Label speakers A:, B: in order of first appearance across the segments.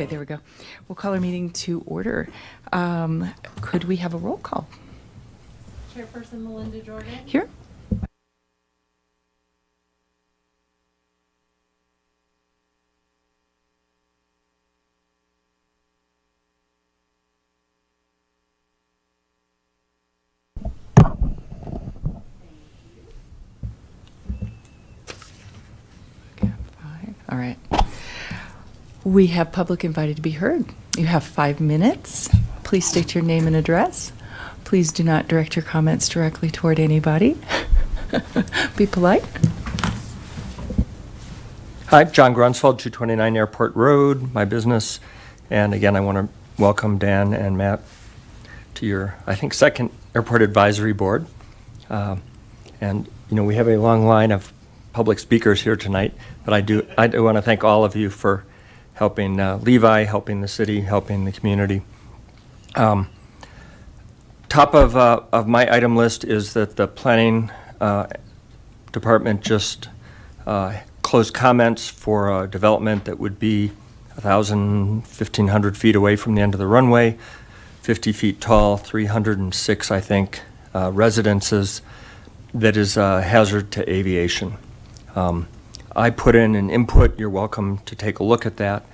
A: Okay, there we go. We'll call our meeting to order. Could we have a roll call?
B: Chairperson Melinda Jordan.
A: Here. Okay, 5. All right. We have public invited to be heard. You have 5 minutes. Please state your name and address. Please do not direct your comments directly toward anybody. Be polite.
C: Hi, John Grunsfeld, 229 Airport Road, my business. And again, I want to welcome Dan and Matt to your, I think, second Airport Advisory Board. And, you know, we have a long line of public speakers here tonight, but I do want to thank all of you for helping Levi, helping the city, helping the community. Top of my item list is that the planning department just closed comments for a development that would be 1,500 feet away from the end of the runway, 50 feet tall, 306, I think, residences, that is a hazard to aviation. I put in an input. You're welcome to take a look at that.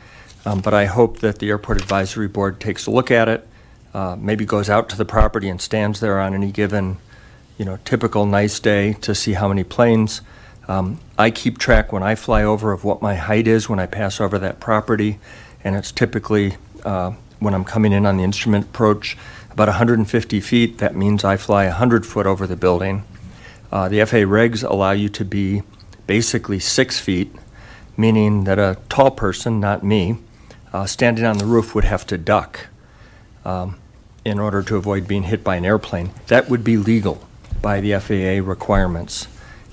C: But I hope that the Airport Advisory Board takes a look at it, maybe goes out to the property and stands there on any given, typical nice day to see how many planes. I keep track when I fly over of what my height is when I pass over that property, and it's typically, when I'm coming in on the instrument approach, about 150 feet. That means I fly 100 foot over the building. The FAA regs allow you to be basically 6 feet, meaning that a tall person, not me, standing on the roof would have to duck in order to avoid being hit by an airplane. That would be legal by the FAA requirements.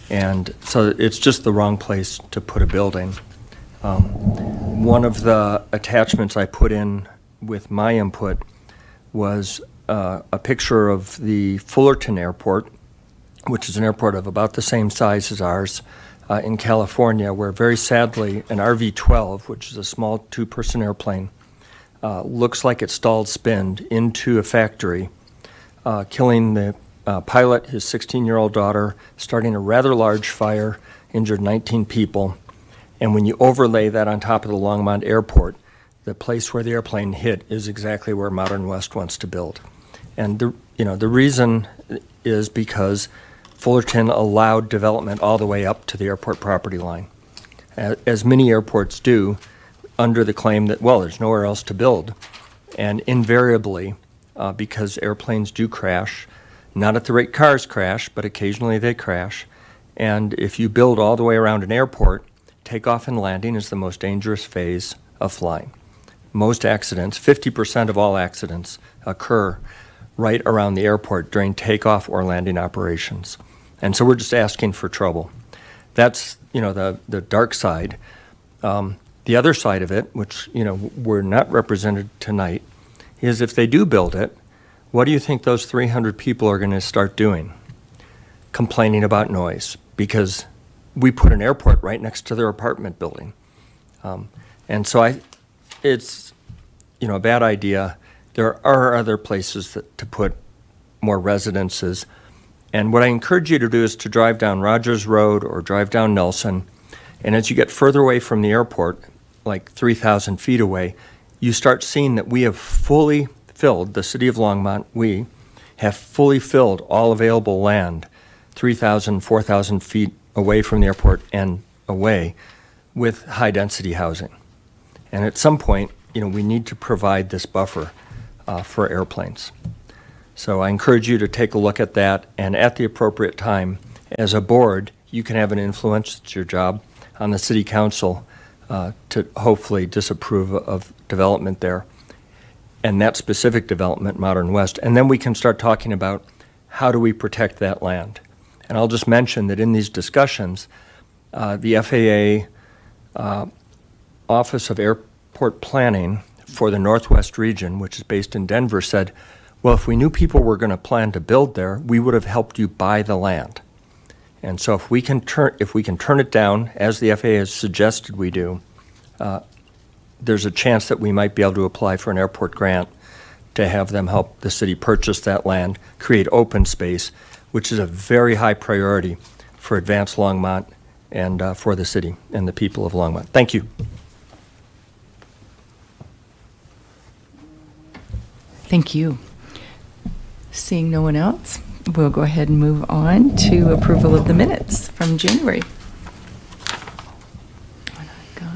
C: And so it's just the wrong place to put a building. One of the attachments I put in with my input was a picture of the Fullerton Airport, which is an airport of about the same size as ours, in California, where very sadly an RV-12, which is a small 2-person airplane, looks like it stalled spin into a factory, killing the pilot, his 16-year-old daughter, starting a rather large fire, injured 19 people. And when you overlay that on top of the Longmont Airport, the place where the airplane hit is exactly where Modern West wants to build. And the reason is because Fullerton allowed development all the way up to the airport property line, as many airports do, under the claim that, well, there's nowhere else to build. And invariably, because airplanes do crash, not at the rate cars crash, but occasionally they crash. And if you build all the way around an airport, takeoff and landing is the most dangerous phase of flying. Most accidents, 50% of all accidents, occur right around the airport during takeoff or landing operations. And so we're just asking for trouble. That's, the dark side. The other side of it, which, we're not represented tonight, is if they do build it, what do you think those 300 people are going to start doing? Complaining about noise, because we put an airport right next to their apartment building. And so it's, a bad idea. There are other places to put more residences. And what I encourage you to do is to drive down Rogers Road or drive down Nelson. And as you get further away from the airport, like 3,000 feet away, you start seeing that we have fully filled, the city of Longmont, we have fully filled all available land, 3,000, 4,000 feet away from the airport and away, with high-density housing. And at some point, we need to provide this buffer for airplanes. So I encourage you to take a look at that, and at the appropriate time, as a board, you can have an influence, it's your job, on the city council to hopefully disapprove of development there, and that specific development, Modern West. And then we can start talking about how do we protect that land. And I'll just mention that in these discussions, the FAA Office of Airport Planning for the Northwest region, which is based in Denver, said, well, if we knew people were going to plan to build there, we would have helped you buy the land. And so if we can turn it down, as the FAA has suggested we do, there's a chance that we might be able to apply for an airport grant to have them help the city purchase that land, create open space, which is a very high priority for Advance Longmont and for the city and the people of Longmont. Thank you.
A: Thank you. Seeing no one else, we'll go ahead and move on to approval of the minutes from January. And I got...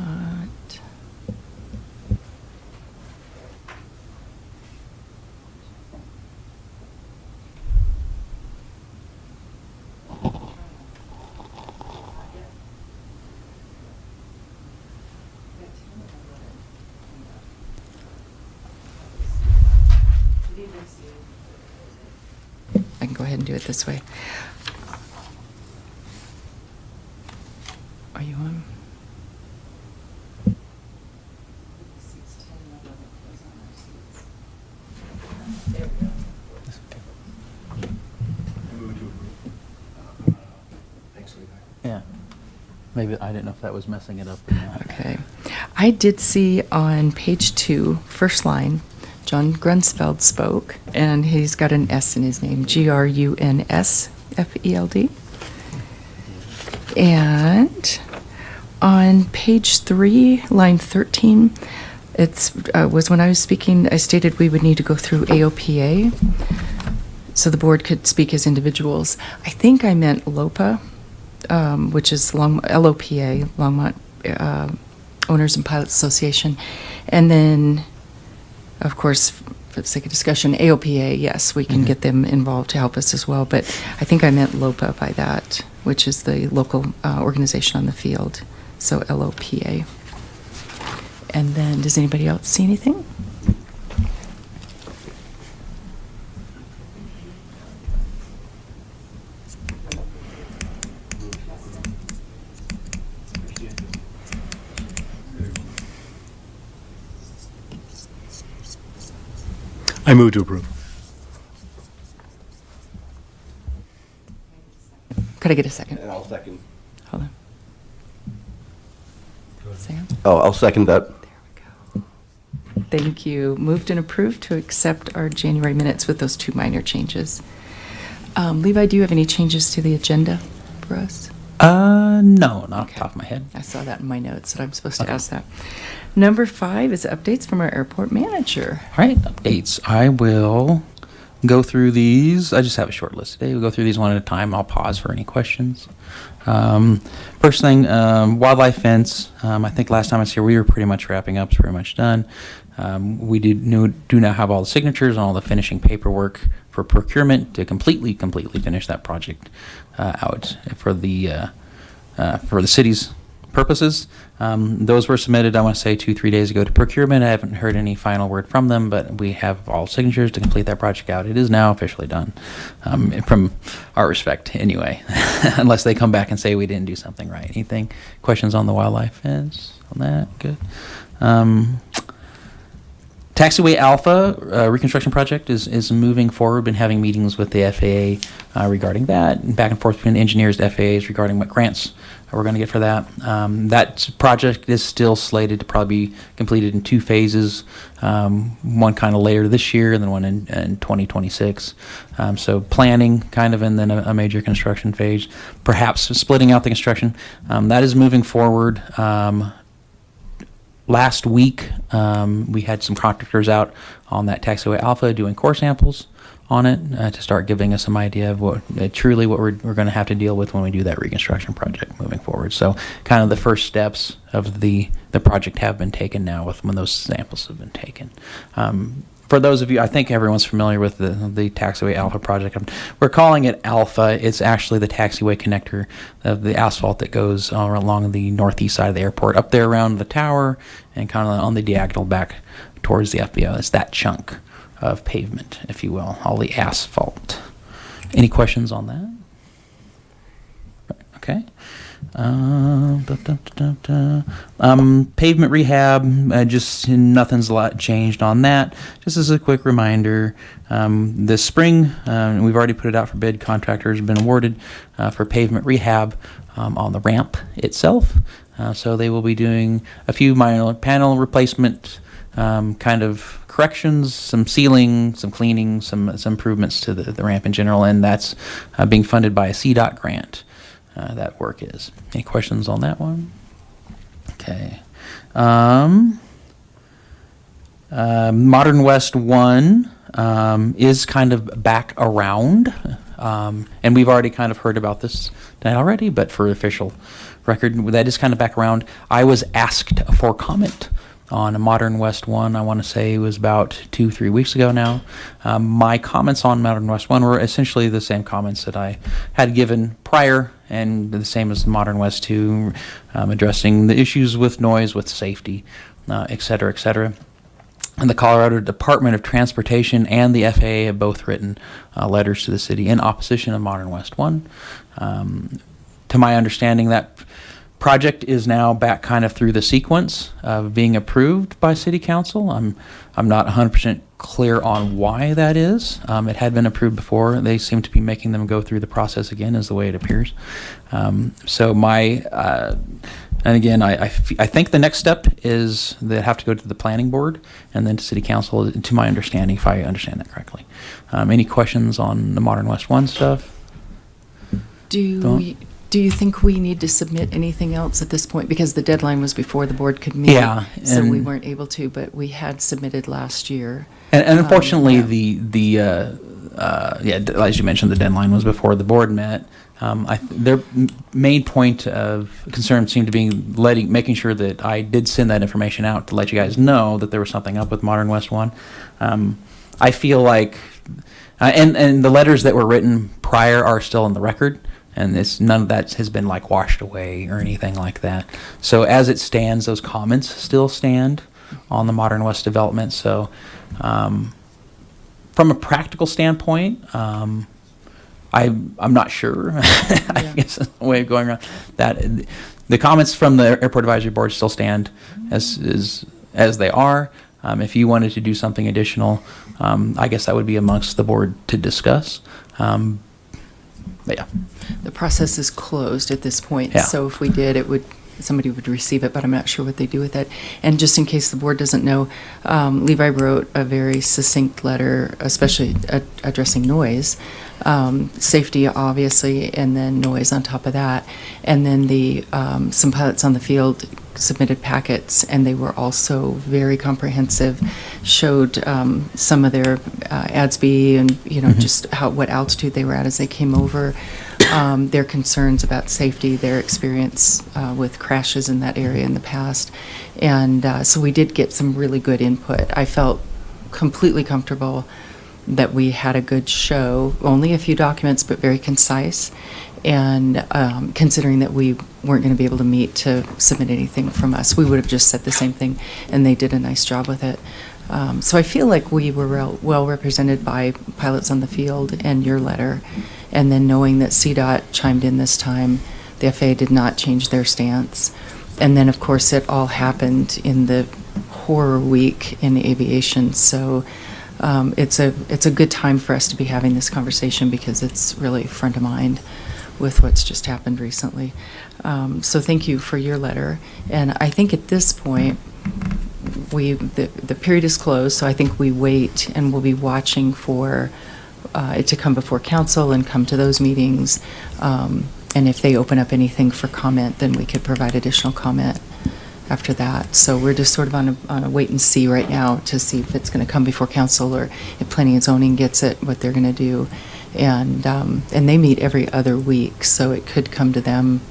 A: I can go ahead and do it this way. Are you on?
D: Yeah. Maybe, I didn't know if that was messing it up or not.
A: Okay. I did see on page 2, first line, John Grunsfeld spoke, and he's got an S in his name, Grunsfeld. And on page 3, line 13, was when I was speaking, I stated we would need to go through AOPA, so the board could speak as individuals. I think I meant LOPA, which is LOPA, Longmont Owners and Pilots Association. And then, of course, for the sake of discussion, AOPA, yes, we can get them involved to help us as well. But I think I meant LOPA by that, which is the local organization on the field. So LOPA. And then, does anybody else see anything?
E: I move to approve.
A: Could I get a second?
F: And I'll second.
A: Hold on. Sam?
F: Oh, I'll second that.
A: There we go. Thank you. Moved and approved to accept our January minutes with those 2 minor changes. Levi, do you have any changes to the agenda for us?
D: No, not off the
A: Okay.
D: top of my head.
A: I saw that in my notes that I'm supposed to
D: Okay.
A: ask that. Number 5 is updates from our airport manager.
D: All right, updates. I will go through these. I just have a short list today. We'll go through these one at a time. I'll pause for any questions. First thing, wildlife fence. I think last time I was here, we were pretty much wrapping up. It's pretty much done. We do now have all the signatures and all the finishing paperwork for procurement to completely finish that project out for the city's purposes. Those were submitted, I want to say, 2-3 days ago to procurement. I haven't heard any final word from them, but we have all signatures to complete that project out. It is now officially done, from our respect, anyway, unless they come back and say we didn't do something right. Anything, questions on the wildlife fence on that? Good. Taxiway Alpha reconstruction project is moving forward. Been having meetings with the FAA regarding that, and back and forth between engineers and FAAs regarding what grants we're going to get for that. That project is still slated to probably be completed in 2 phases, one kind of later this year and then one in 2026. So planning kind of, and then a major construction phase, perhaps splitting out the construction. That is moving forward. Last week, we had some contractors out on that Taxiway Alpha doing core samples on it to start giving us some idea of what truly what we're going to have to deal with when we do that reconstruction project moving forward. So kind of the first steps of the project have been taken now when those samples have been taken. For those of you, I think everyone's familiar with the Taxiway Alpha project. We're calling it Alpha. It's actually the taxiway connector of the asphalt that goes along the northeast side of the airport, up there around the tower, and kind of on the diagonal back towards the FBO. It's that chunk of pavement, if you will, all the asphalt. Any questions on that? Okay. Pavement rehab, just nothing's a lot changed on that. Just as a quick reminder, this spring, we've already put it out for bid. Contractors have been awarded for pavement rehab on the ramp itself. So they will be doing a few minor panel replacement kind of corrections, some sealing, some cleaning, some improvements to the ramp in general, and that's being funded by a CDOT grant. That work is. Any questions on that one? Okay. Modern West 1 is kind of back around, and we've already kind of heard about this tonight already, but for official record, that is kind of back around. I was asked for comment on a Modern West 1, I want to say it was about 2-3 weeks ago now. My comments on Modern West 1 were essentially the same comments that I had given prior, and the same as Modern West 2, addressing the issues with noise, with safety, et cetera, et cetera. And the Colorado Department of Transportation and the FAA have both written letters to the city in opposition of Modern West 1. To my understanding, that project is now back kind of through the sequence of being approved by City Council. I'm not 100% clear on why that is. It had been approved before. They seem to be making them go through the process again, is the way it appears. So and again, I think the next step is they have to go to the planning board and then to City Council, to my understanding, if I understand that correctly. Any questions on the Modern West 1 stuff?
A: Do you think we need to submit anything else at this point? Because the deadline was before the board could meet.
D: Yeah,
A: so we
D: and-
A: weren't able to, but we had submitted last year.
D: And unfortunately,
A: yeah.
D: As you mentioned, the deadline was before the board met. Their main point of concern seemed to be making sure that I did send that information out to let you guys know that there was something up with Modern West 1. I feel like, and the letters that were written prior are still in the record. And none of that has been like washed away or anything like that. So as it stands, those comments still stand on the Modern West development. So from a practical standpoint, I'm not sure. I guess that's the way of going around that. The comments from the Airport Advisory Board still stand as they are. If you wanted to do something additional, I guess that would be amongst the board to discuss. But yeah.
A: The process is closed at this point.
D: Yeah.
A: So if we did, somebody would receive it, but I'm not sure what they do with it. And just in case the board doesn't know, Levi wrote a very succinct letter, especially addressing noise, safety obviously, and then noise on top of that. And then some pilots on the field submitted packets, and they were also very comprehensive, showed some of their ADS-B and just what altitude they were at as they came over, their concerns about safety, their experience with crashes in that area in the past. And so we did get some really good input. I felt completely comfortable that we had a good show, only a few documents, but very concise. And considering that we weren't going to be able to meet to submit anything from us, we would have just said the same thing, and they did a nice job with it. So I feel like we were well represented by pilots on the field and your letter. And then knowing that CDOT chimed in this time, the FAA did not change their stance. And then, of course, it all happened in the horror week in aviation. So it's a good time for us to be having this conversation because it's really front of mind with what's just happened recently. So thank you for your letter. And I think at this point, the period is closed, so I think we wait and we'll be watching for it to come before council and come to those meetings. And if they open up anything for comment, then we could provide additional comment after that. So we're just sort of on a wait and see right now to see if it's going to come before council or if planning and zoning gets it, what they're going to do. And they meet every other week, so it could come to them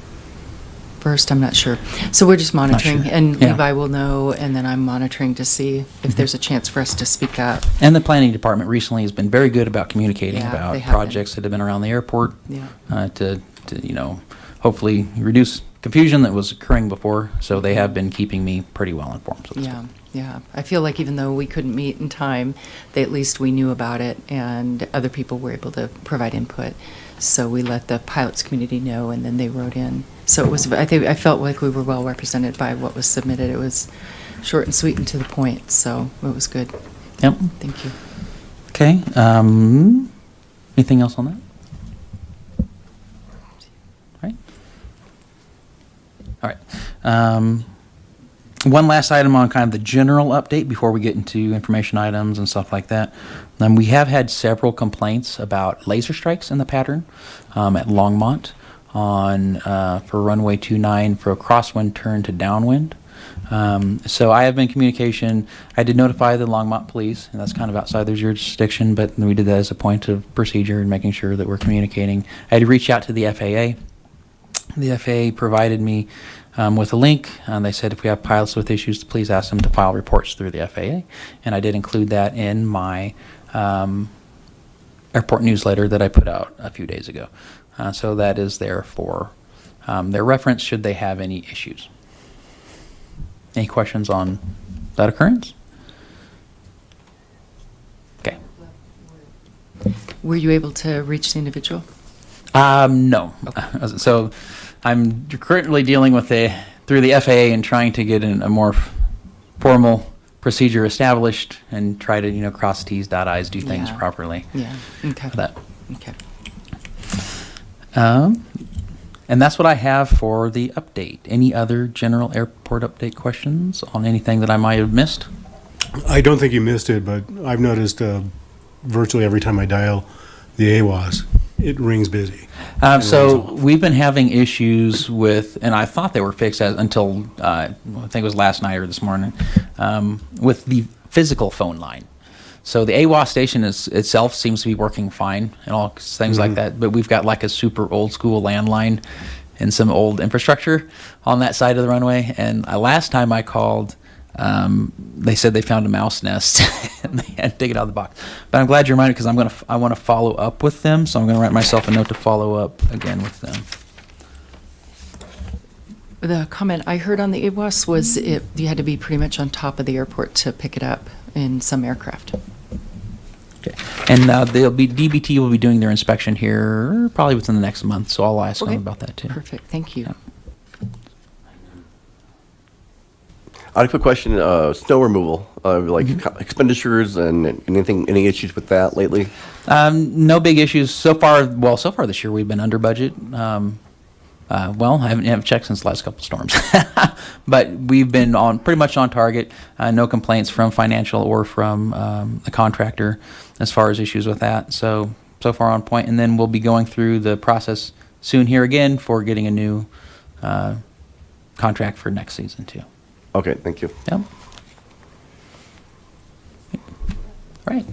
A: first. I'm not sure. So we're just monitoring,
D: sure.
A: and
D: Yeah.
A: Levi will know, and then I'm monitoring to see if there's a chance for us to speak up.
D: And the planning department recently has been very good about communicating
A: Yeah,
D: about
A: they have
D: projects that have been around the airport
A: Yeah.
D: to hopefully reduce confusion that was occurring before. So they have been keeping me pretty well informed. So to
A: Yeah,
D: speak.
A: Yeah, I feel like even though we couldn't meet in time, at least we knew about it, and other people were able to provide input. So we let the pilots community know, and then they wrote in. So it was, I felt like we were well represented by what was submitted. It was short and sweet and to the point, so it was good.
D: Yep.
A: Thank you.
D: Okay. Anything else on that? All right. One last item on kind of the general update before we get into information items and stuff like that. We have had several complaints about laser strikes in the pattern at Longmont on for runway 29 for a crosswind turn to downwind. So I have been in communication. I did notify the Longmont police, and that's kind of outside their jurisdiction, but we did that as a point of procedure and making sure that we're communicating. I had to reach out to the FAA. The FAA provided me with a link. They said if we have pilots with issues, please ask them to file reports through the FAA. And I did include that in my airport newsletter that I put out a few days ago. So that is there for their reference should they have any issues. Any questions on that occurrence? Okay.
A: Were you able to reach the individual?
D: No. So I'm currently dealing with through the FAA and trying to get a more formal procedure established and try to, cross T's, dot I's, do things
A: Yeah.
D: properly
A: Yeah. Okay.
D: for that.
A: Okay.
D: And that's what I have for the update. Any other general airport update questions on anything that I might have missed?
E: I don't think you missed it, but I've noticed virtually every time I dial the AWAS, it rings busy.
D: So
E: off.
D: we've been having issues with, and I thought they were fixed until I think it was last night or this morning, with the physical phone line. So the AWAS station itself seems to be working fine and all things like that, but we've got like a super old school landline and some old infrastructure on that side of the runway. And last time I called, they said they found a mouse nest and they had to take it out of the box. But I'm glad you reminded because I want to follow up with them, so I'm going to write myself a note to follow up again with them.
A: The comment I heard on the AWAS was you had to be pretty much on top of the airport to pick it up in some aircraft.
D: Okay. And DBT will be doing their inspection here probably within the next month, so I'll ask them about that too.
A: Perfect. Thank you.
D: Yeah.
F: I had a quick question. Snow removal, expenditures and any issues with that lately?
D: No big issues so far. Well, so far this year we've been under budget. I haven't checked since the last couple of storms, but we've been pretty much on target. No complaints from financial or from the contractor as far as issues with that. So far on point. And then we'll be going through the process soon here again for getting a new contract for next season too.
F: Okay, thank you.
D: Yep. Right.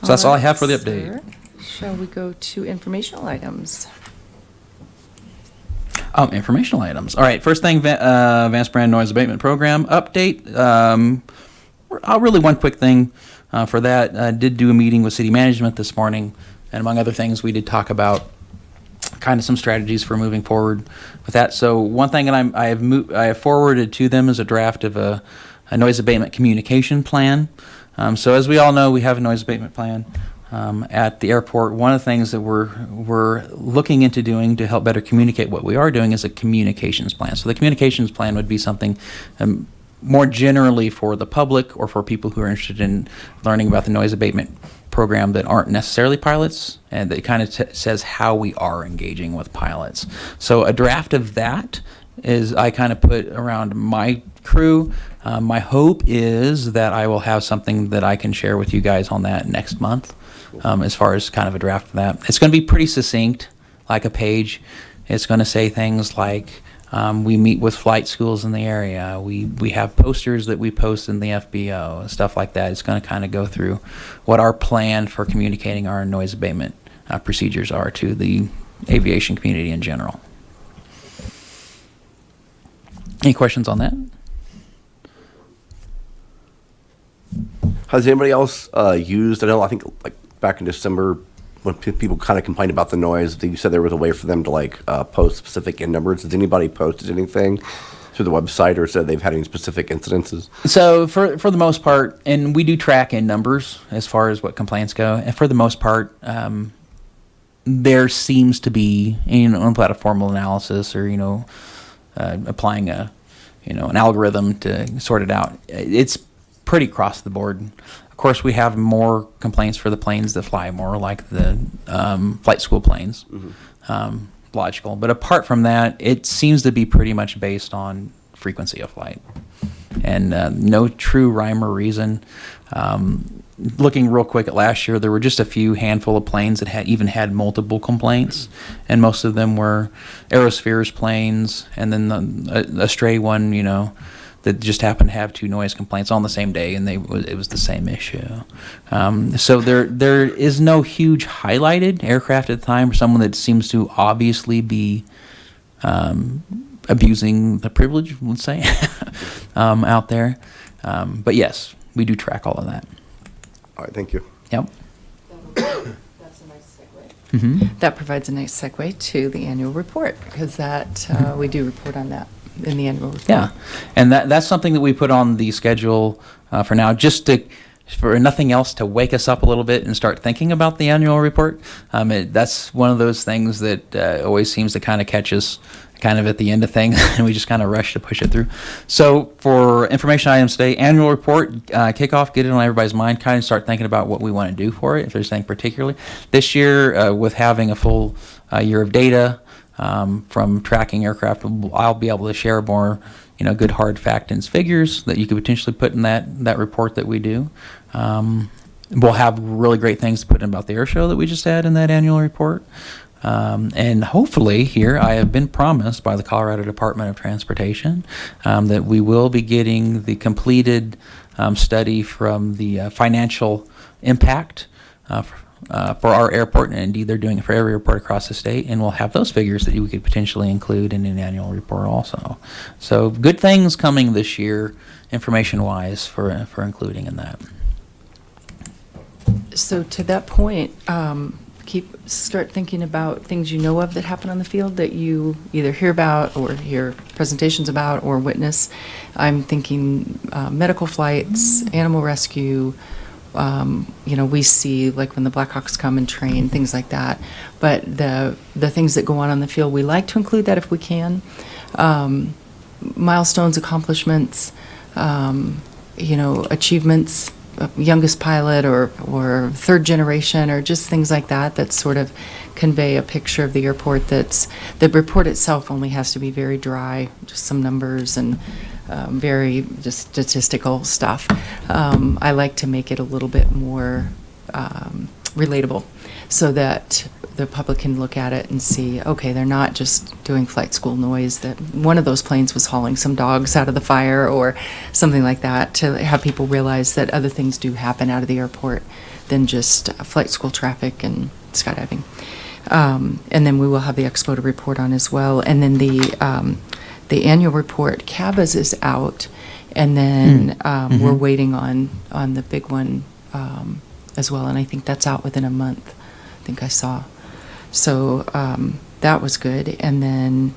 D: So that's all I have for the update.
A: Sir. Shall we go to informational items?
D: Informational items. All right. First thing, Vance Brand Noise Abatement Program update. Really one quick thing for that. I did do a meeting with city management this morning, and among other things, we did talk about kind of some strategies for moving forward with that. So one thing that I have forwarded to them is a draft of a noise abatement communication plan. So as we all know, we have a noise abatement plan at the airport. One of the things that we're looking into doing to help better communicate what we are doing is a communications plan. So the communications plan would be something more generally for the public or for people who are interested in learning about the noise abatement program that aren't necessarily pilots, and that kind of says how we are engaging with pilots. So a draft of that is I kind of put around my crew. My hope is that I will have something that I can share with you guys on that next month, as far as kind of a draft of that. It's going to be pretty succinct, like a page. It's going to say things like, we meet with flight schools in the area. We have posters that we post in the FBO, stuff like that. It's going to kind of go through what our plan for communicating our noise abatement procedures are to the aviation community in general. Any questions on that?
F: Has anybody else used? I think like back in December when people kind of complained about the noise, you said there was a way for them to post specific in numbers. Has anybody posted anything through the website, or said they've had any specific incidences?
D: So for the most part, and we do track in numbers as far as what complaints go, and for the most part, there seems to be, without a formal analysis or, applying an algorithm to sort it out, it's pretty across the board. Of course, we have more complaints for the planes that fly more, like the flight school planes. Logical. But apart from that, it seems to be pretty much based on frequency of flight. And no true rhyme or reason. Looking real quick at last year, there were just a few handful of planes that had multiple complaints, and most of them were Aerospheres planes, and then a stray one, that just happened to have 2 noise complaints on the same day, and it was the same issue. So there is no huge highlighted aircraft at the time, or someone that seems to obviously be abusing the privilege, let's say, out there. But yes, we do track all of that.
F: All right, thank you.
D: Yep.
A: That's a nice segue. That provides a nice segue to the annual report, because that, we do report on that in the annual report.
D: Yeah, and that's something that we put on the schedule for now, just for nothing else, to wake us up a little bit and start thinking about the annual report. That's one of those things that always seems to kind of catch us kind of at the end of things, and we just kind of rush to push it through. So for information items today, annual report, kickoff, get it on everybody's mind, kind of start thinking about what we want to do for it, if there's anything particularly. This year, with having a full year of data from tracking aircraft, I'll be able to share more, good hard fact and figures that you could potentially put in that report that we do. We'll have really great things to put in about the air show that we just had in that annual report. And hopefully here, I have been promised by the Colorado Department of Transportation that we will be getting the completed study from the financial impact for our airport, and indeed they're doing it for every airport across the state, and we'll have those figures that we could potentially include in an annual report also. So good things coming this year, information-wise, for including in that.
A: So to that point, start thinking about things you know of that happen on the field that you either hear about or hear presentations about or witness. I'm thinking medical flights, animal rescue. We see, like, when the Blackhawks come and train, things like that. But the things that go on the field, we like to include that if we can. Milestones, accomplishments, achievements, youngest pilot or third generation, or just things like that sort of convey a picture of the airport. The report itself only has to be very dry, just some numbers and very just statistical stuff. I like to make it a little bit more relatable, so that the public can look at it and see, okay, they're not just doing flight school noise, that one of those planes was hauling some dogs out of the fire or something like that, to have people realize that other things do happen out of the airport than just flight school traffic and skydiving. And then we will have the expo to report on as well. And then the annual report, CABA's is out, and then we're waiting on the big one as well, and I think that's out within a month, I think I saw. So that was good. And then,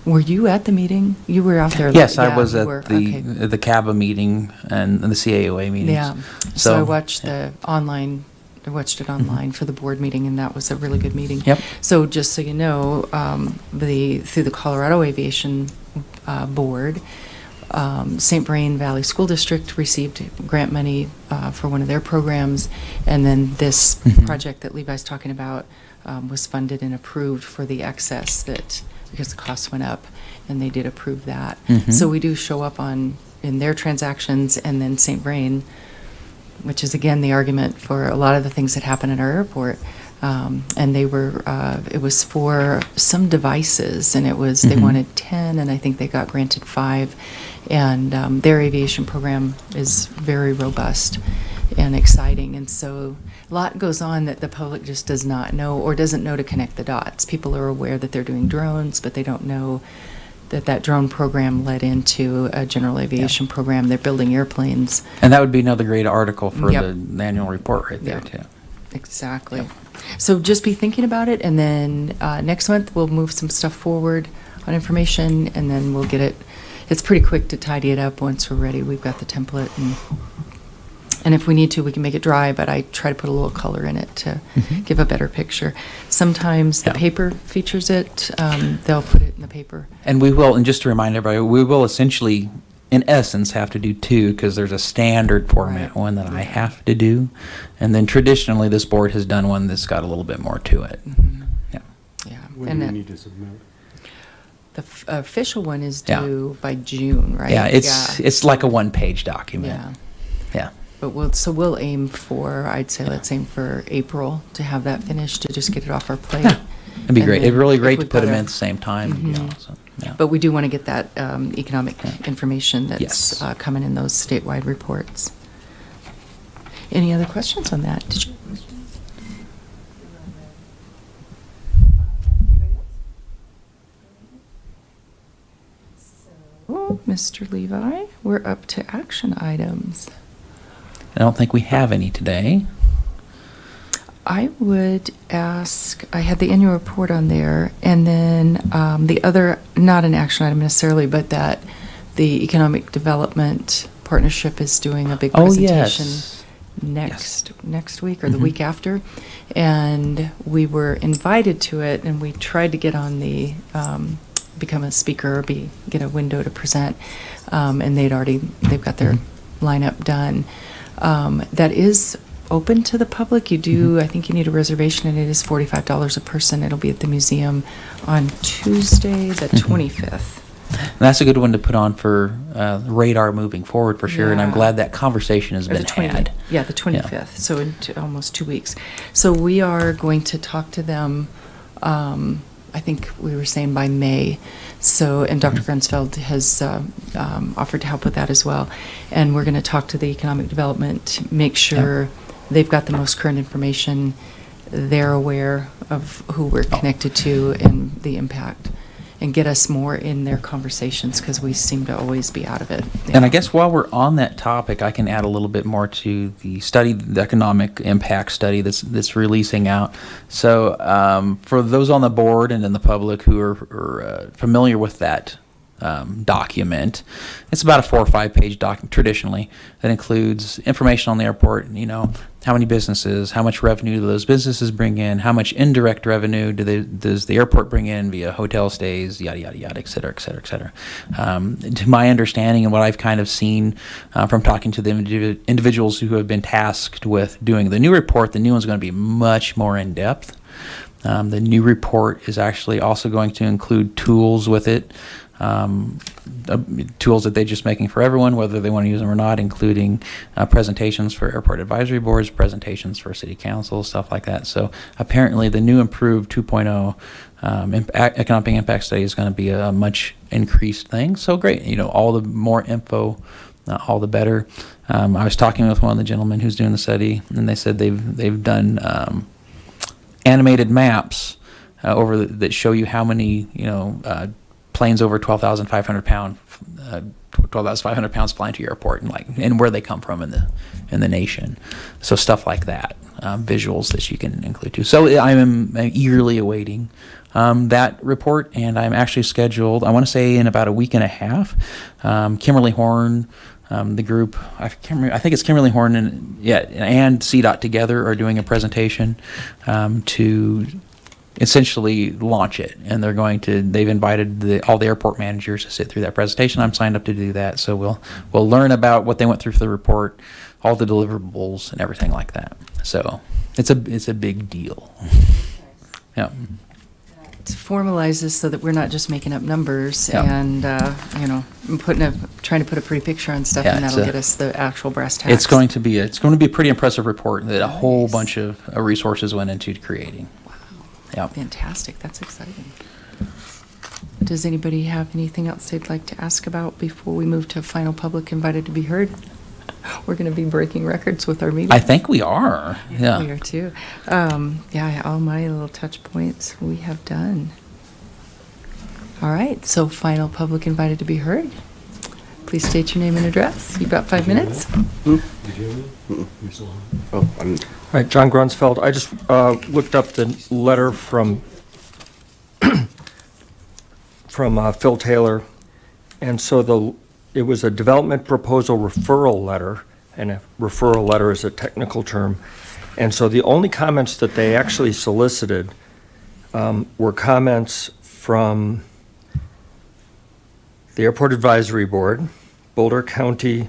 A: were you at the meeting? You were out there.
D: Yes,
A: yeah,
D: I was at
A: okay.
D: the CABA meeting and the CAOA meetings.
A: Yeah. So I watched I watched it online for the board meeting, and that was a really good meeting.
D: Yep.
A: So just so you know, through the Colorado Aviation Board, St. Vrain Valley School District received grant money for one of their programs, and then this project that Levi's talking about was funded and approved for the excess, because the costs went up, and they did approve that. So we do show up in their transactions, and then St. Vrain, which is again the argument for a lot of the things that happen at our airport. And they were, it was for some devices, and it was, they wanted 10, and I think they got granted 5. And their aviation program is very robust and exciting. And so a lot goes on that the public just does not know, or doesn't know to connect the dots. People are aware that they're doing drones, but they don't know that drone program led into a general aviation program. They're building airplanes.
D: And that would be another great article for the annual report right there, too.
A: Exactly. So just be thinking about it, and then next month we'll move some stuff forward on information, and then we'll get it it's pretty quick to tidy it up once we're ready. We've got the template, and if we need to, we can make it dry, but I try to put a little color in it to give a better picture. Sometimes the
D: Yeah.
A: paper features it. They'll put it in the paper.
D: And we will, and just to remind everybody, we will essentially, in essence, have to do two, because there's a standard format
A: Right.
D: one that I have to do, and then traditionally this board has done one that's got a little bit more to it. Yeah.
A: Yeah.
E: When
A: And
E: do we
A: then
E: need to submit?
A: the official one is
D: Yeah.
A: due by June, right?
D: Yeah, it's like a one-page document.
A: Yeah.
D: Yeah.
A: But we'll aim for, I'd say, let's aim for April to have that finished, to just get it off our plate.
D: Yeah. It'd be
A: And
D: great.
A: then
D: It'd be really
A: if
D: great to
A: we've
D: put
A: got
D: them
A: a-
D: in at the same time. You know,
A: Mhm.
D: so, yeah.
A: But we do want to get that economic
D: Yeah.
A: information that's
D: Yes.
A: coming in those statewide reports. Any other questions on that? Did you? Oh, Mr. Levi, we're up to action items.
D: I don't think we have any today.
A: I would ask, I had the annual report on there, and then the other, not an action item necessarily, but that the Economic Development Partnership is doing a big
D: Oh,
A: presentation
D: yes.
A: next week or the
D: Mhm.
A: week after. And we were invited to it, and we tried to get on the, become a speaker or get a window to present. And they've got their lineup done. That is open to the public. You do, I think you need a reservation, and it is $45 a person. It'll be at the museum on Tuesday, the 25th.
D: And that's a good one to put on for radar moving forward, for sure. And I'm
A: Yeah.
D: glad that conversation has
A: Or the
D: been
A: 20th.
D: had.
A: Yeah, the 25th, so in almost 2 weeks. So we are going to talk to them, I think we were saying by May. So, and Dr. Grunsfeld has offered to help with that as well. And we're going to talk to the economic development, make sure they've got the most current information, they're aware of who we're connected to and the impact, and get us more in their conversations, because we seem to always be out of it.
D: And I guess while we're on that topic, I can add a little bit more to the study, the economic impact study that's releasing out. So for those on the board and in the public who are familiar with that document, it's about a 4 or 5 page document traditionally that includes information on the airport. You know, how many businesses, how much revenue do those businesses bring in, how much indirect revenue does the airport bring in via hotel stays, yada yada yada, et cetera, et cetera, et cetera. To my understanding and what I've kind of seen from talking to the individuals who have been tasked with doing the new report, the new one's going to be much more in depth. The new report is actually also going to include tools with it. Tools that they're just making for everyone, whether they want to use them or not, including presentations for airport advisory boards, presentations for city council, stuff like that. So apparently the new improved 2.0 economic impact study is going to be a much increased thing. So great. You know, all the more info, all the better. I was talking with one of the gentlemen who's doing the study, and they said they've done animated maps that show you how many, planes over 12,500 pounds flying to your airport, and where they come from in the nation. So stuff like that, visuals that you can include too. So I'm eagerly awaiting that report, and I'm actually scheduled, I want to say in about a week and a half. Kimberly Horn, the group, I can't remember, I think it's Kimberly Horn and CDOT together are doing a presentation to essentially launch it, and they've invited all the airport managers to sit through that presentation. I'm signed up to do that, so we'll learn about what they went through for the report, all the deliverables and everything like that. So it's a big deal. Yeah.
A: To formalize this so that we're not just making up numbers
D: Yeah.
A: and, trying to put a pretty picture on stuff,
D: Yeah,
A: and
D: it's
A: that'll get us the actual brass tacks.
D: It's going to be a pretty impressive report that a whole
A: Nice.
D: bunch of resources went into creating. Yeah.
A: Fantastic, that's exciting. Does anybody have anything else they'd like to ask about before we move to final public invited to be heard? We're going to be breaking records with our meeting.
D: I think we are. Yeah.
A: We are too. All my little touch points we have done. All right, so final public invited to be heard. Please state your name and address. You've got 5 minutes.
E: Did you have it? You're still on.
F: Oh, I'm,
C: All right, John Grunsfeld, I just looked up the letter from Phil Taylor, And so it was a development proposal referral letter, and a referral letter is a technical term. And so the only comments that they actually solicited were comments from the Airport Advisory Board, Boulder County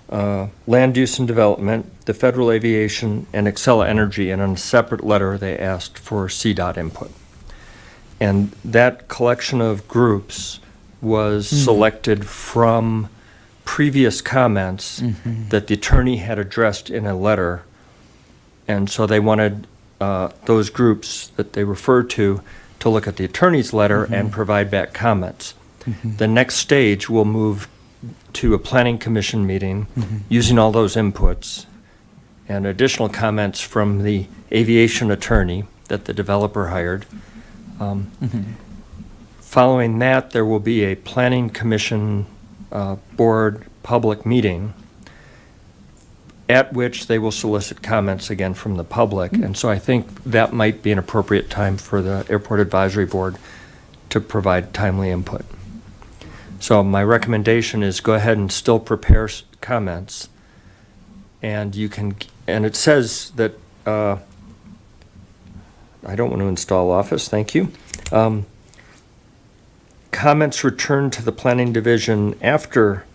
C: Land Use and Development, the Federal Aviation, and Excel Energy, and on a separate letter, they asked for CDOT input. And that collection of groups was selected from previous comments that the attorney had addressed in a letter. And so they wanted those groups that they referred to look at the attorney's letter and provide back comments. The next stage will move to a planning commission meeting using all those inputs and additional comments from the aviation attorney that the developer hired. Following that, there will be a planning commission board public meeting at which they will solicit comments again from the public. And so I think that might be an appropriate time for the Airport Advisory Board to provide timely input. So my recommendation is go ahead and still prepare comments. And you can, and it says that, I don't want to install Office, thank you. Comments returned to the Planning Division after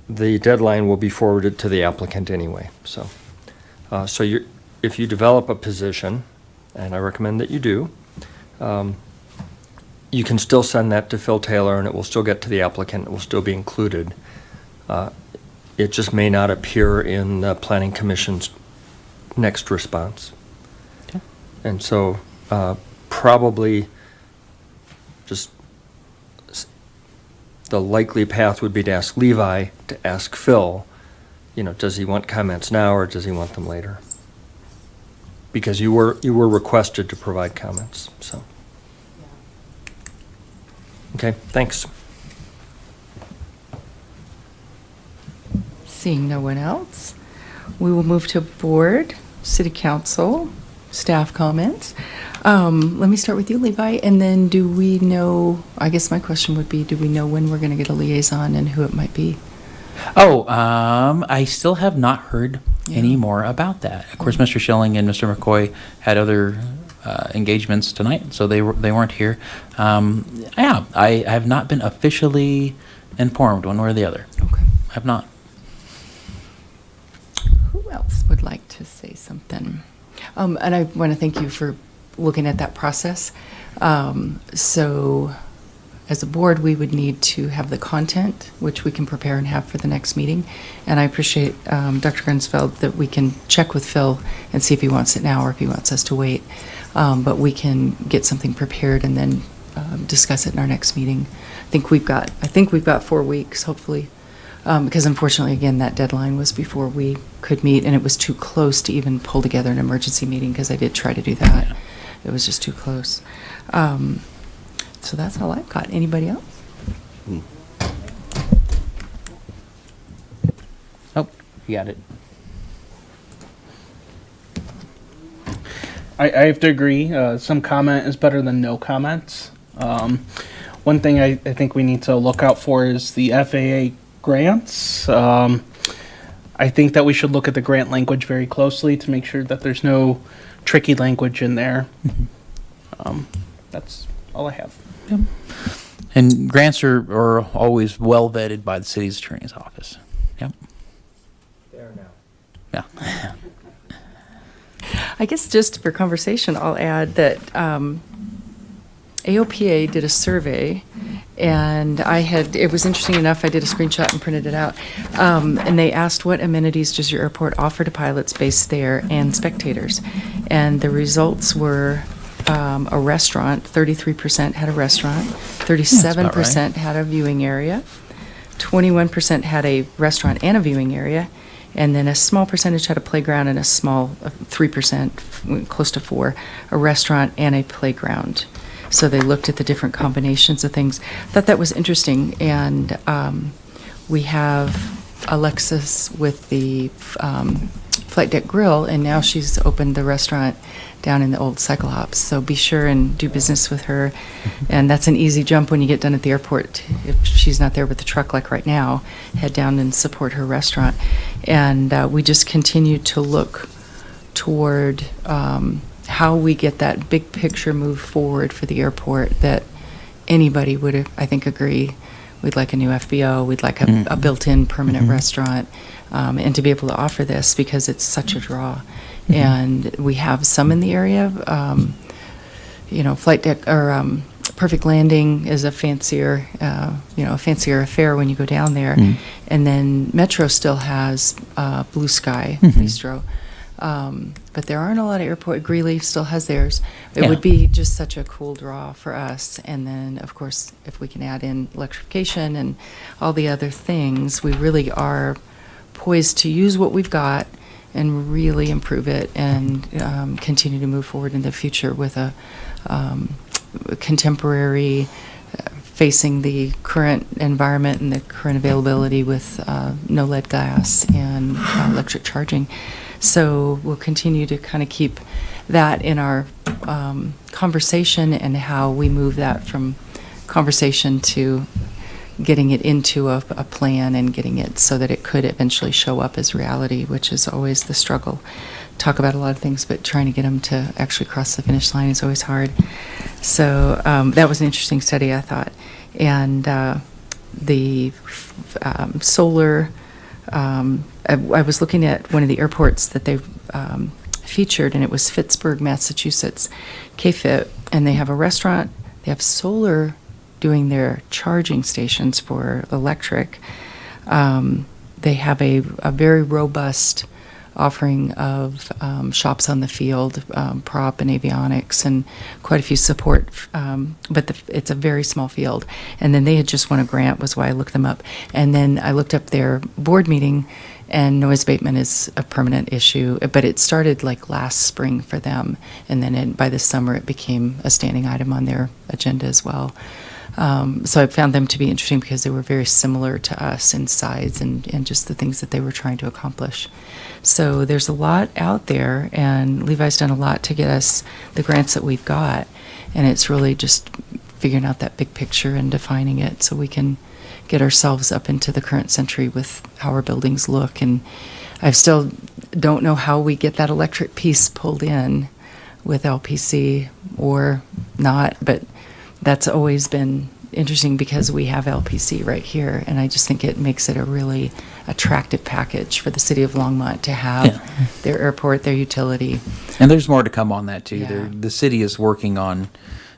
C: the deadline will be forwarded to the applicant anyway. So, if you develop a position, and I recommend that you do, you can still send that to Phil Taylor and it will still get to the applicant, it will still be included. It just may not appear in the Planning Commission's next response.
D: Okay.
C: And so probably just the likely path would be to ask Levi to ask Phil, does he want comments now or does he want them later? Because you were requested to provide comments, so. Okay, thanks.
A: Seeing no one else, we will move to board, city council, staff comments. Let me start with you, Levi, and then do we know, I guess my question would be, do we know when we're going to get a liaison and who it might be?
D: I still have not heard any more about that. Of course, Mr. Schilling and Mr. McCoy had other engagements tonight, so they weren't here. I have not been officially informed one way or the other.
A: Okay.
D: I have not.
A: Who else would like to say something? And I want to thank you for looking at that process. So as a board, we would need to have the content, which we can prepare and have for the next meeting. And I appreciate, Dr. Grunsfeld, that we can check with Phil and see if he wants it now or if he wants us to wait. But we can get something prepared and then discuss it in our next meeting. I think we've got 4 weeks, hopefully. Because unfortunately, again, that deadline was before we could meet, and it was too close to even pull together an emergency meeting, because I did try to do that.
D: Yeah.
A: It was just too close. So that's all I've got. Anybody else?
D: Oh, you got it.
G: I have to agree. Some comment is better than no comments. One thing I think we need to look out for is the FAA grants. I think that we should look at the grant language very closely to make sure that there's no tricky language in there. That's all I have.
D: Yep. And grants are always well vetted by the city's attorney's office. Yep.
C: There now.
D: Yeah.
A: I guess just for conversation, I'll add that AOPA did a survey, and it was interesting enough, I did a screenshot and printed it out. And they asked, what amenities does your airport offer to pilots based there and spectators? And the results were a restaurant, 33% had a restaurant, 37% had a viewing area, 21% had a restaurant and a viewing area, and then a small percentage had a playground, and a small 3%, close to 4%, a restaurant and a playground. So they looked at the different combinations of things. I thought that was interesting, and we have Alexis with the Flight Deck Grill, and now she's opened the restaurant down in the old Cyclops. So be sure and do business with her. And that's an easy jump when you get done at the airport. If she's not there with the truck like right now, head down and support her restaurant. And we just continue to look toward how we get that big picture move forward for the airport that anybody would, I think, agree. We'd like a new FBO. We'd like a built-in permanent restaurant, and to be able to offer this because it's such a draw. And we have some in the area. Flight Deck or Perfect Landing is a fancier, a fancier affair when you go down there. And then Metro still has Blue Sky Bistro. But there aren't a lot of airport. Greeley still has theirs. It would be just such a cool draw for us. And then, of course, if we can add in electrification and all the other things, we really are poised to use what we've got and really improve it and continue to move forward in the future with a contemporary facing the current environment and the current availability with no lead gas and electric charging. So we'll continue to kind of keep that in our conversation and how we move that from conversation to getting it into a plan and getting it so that it could eventually show up as reality, which is always the struggle. Talk about a lot of things, but trying to get them to actually cross the finish line is always hard. So that was an interesting study, I thought. And the solar... I was looking at one of the airports that they featured, and it was Pittsburgh, Massachusetts, KFIT, and they have a restaurant. They have solar doing their charging stations for electric. They have a very robust offering of shops on the field, prop and avionics, and quite a few support, but it's a very small field. And then they had just won a grant, was why I looked them up. And then I looked up their board meeting, and noise abatement is a permanent issue, but it started like last spring for them, and then by the summer it became a standing item on their agenda as well. So I found them to be interesting because they were very similar to us in size and just the things that they were trying to accomplish. So there's a lot out there, and Levi's done a lot to get us the grants that we've got, and it's really just figuring out that big picture and defining it so we can get ourselves up into the current century with how our buildings look. And I still don't know how we get that electric piece pulled in with LPC or not, but that's always been interesting because we have LPC right here, and I just think it makes it a really attractive package for the city of Longmont to have their airport, their utility.
D: And there's more to come on that too.
A: Yeah.
D: The city is working on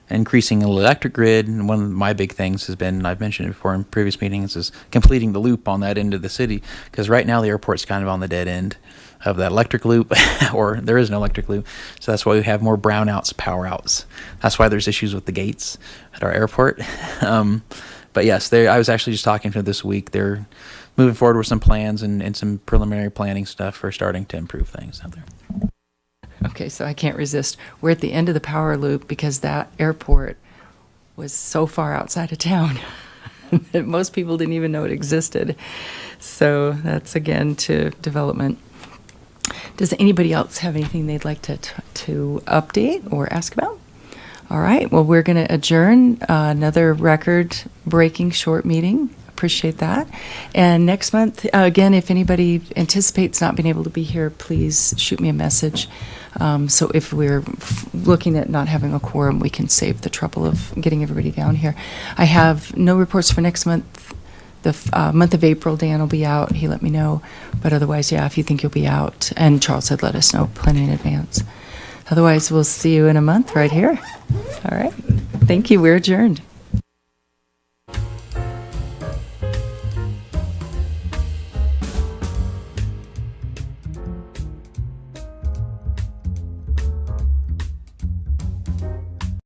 D: increasing the electric grid, and one of my big things has been, I've mentioned it before in previous meetings, is completing the loop on that end of the city, because right now the airport's kind of on the dead end of that electric loop, or there is no electric loop. So that's why we have more brownouts, power outs. That's why there's issues with the gates at our airport. But yes, I was actually just talking to them this week. They're moving forward with some plans and some preliminary planning stuff for starting to improve things out there.
A: Okay, so I can't resist. We're at the end of the power loop because that airport was so far outside of town that most people didn't even know it existed. So that's, again, to development. Does anybody else have anything they'd like to update or ask about? All right, well, we're going to adjourn another record-breaking short meeting. Appreciate that. And next month, again, if anybody anticipates not being able to be here, please shoot me a message. So if we're looking at not having a quorum, we can save the trouble of getting everybody down here. I have no reports for next month. The month of April, Dan will be out. He let me know. But otherwise, yeah, if you think you'll be out. And Charles said let us know plenty in advance. Otherwise, we'll see you in a month right here. All right. Thank you. We're adjourned.